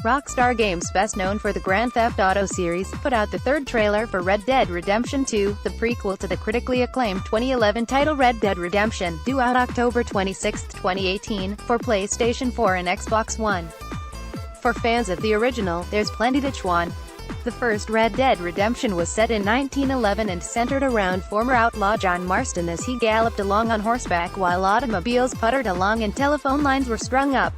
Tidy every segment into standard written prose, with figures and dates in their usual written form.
Rockstar Games, best known for the Grand Theft Auto series, put out the third trailer for Red Dead Redemption 2, the prequel to the critically acclaimed 2011 title Red Dead Redemption, due out October 26, 2018, for PlayStation 4 and Xbox One. For fans of the original, there's plenty to chew on. The first Red Dead Redemption was set in 1911 and centered around former outlaw John Marston as he galloped along on horseback while automobiles puttered along and telephone lines were strung up.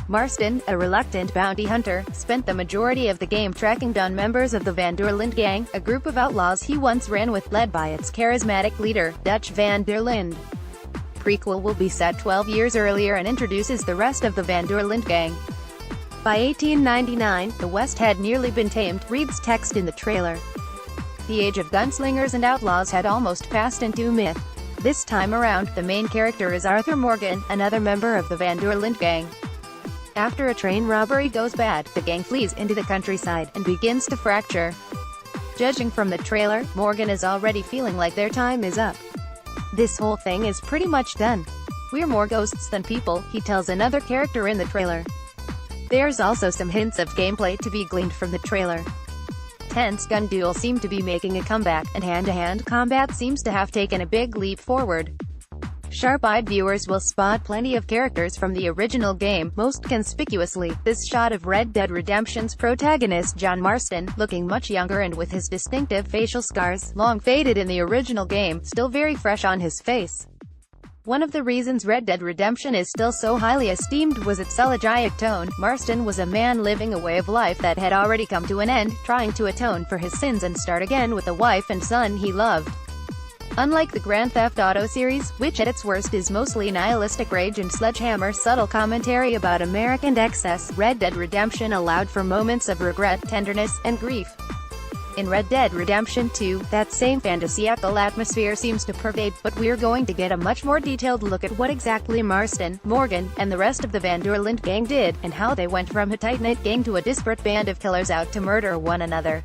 Marston, a reluctant bounty hunter, spent the majority of the game tracking down members of the Van der Linde gang, a group of outlaws he once ran with led by its charismatic leader, Dutch Van der Linde. Prequel will be set 12 years earlier and introduces the rest of the Van der Linde gang. By 1899, the West had nearly been tamed, reads text in the trailer. The age of gunslingers and outlaws had almost passed into myth. This time around, the main character is Arthur Morgan, another member of the Van der Linde gang. After a train robbery goes bad, the gang flees into the countryside, and begins to fracture. Judging from the trailer, Morgan is already feeling like their time is up. This whole thing is pretty much done. We're more ghosts than people, he tells another character in the trailer. There's also some hints of gameplay to be gleaned from the trailer. Tense gun duels seem to be making a comeback, and hand-to-hand combat seems to have taken a big leap forward. Sharp-eyed viewers will spot plenty of characters from the original game, most conspicuously, this shot of Red Dead Redemption's protagonist John Marston, looking much younger and with his distinctive facial scars, long faded in the original game, still very fresh on his face. One of the reasons Red Dead Redemption is still so highly esteemed was its elegiac tone. Marston was a man living a way of life that had already come to an end, trying to atone for his sins and start again with a wife and son he loved. Unlike the Grand Theft Auto series, which at its worst is mostly nihilistic rage and sledgehammer subtle commentary about American excess, Red Dead Redemption allowed for moments of regret, tenderness, and grief. In Red Dead Redemption 2, that same fantasiacal atmosphere seems to pervade, but we're going to get a much more detailed look at what exactly Marston, Morgan, and the rest of the Van der Linde gang did, and how they went from a tight-knit gang to a disparate band of killers out to murder one another.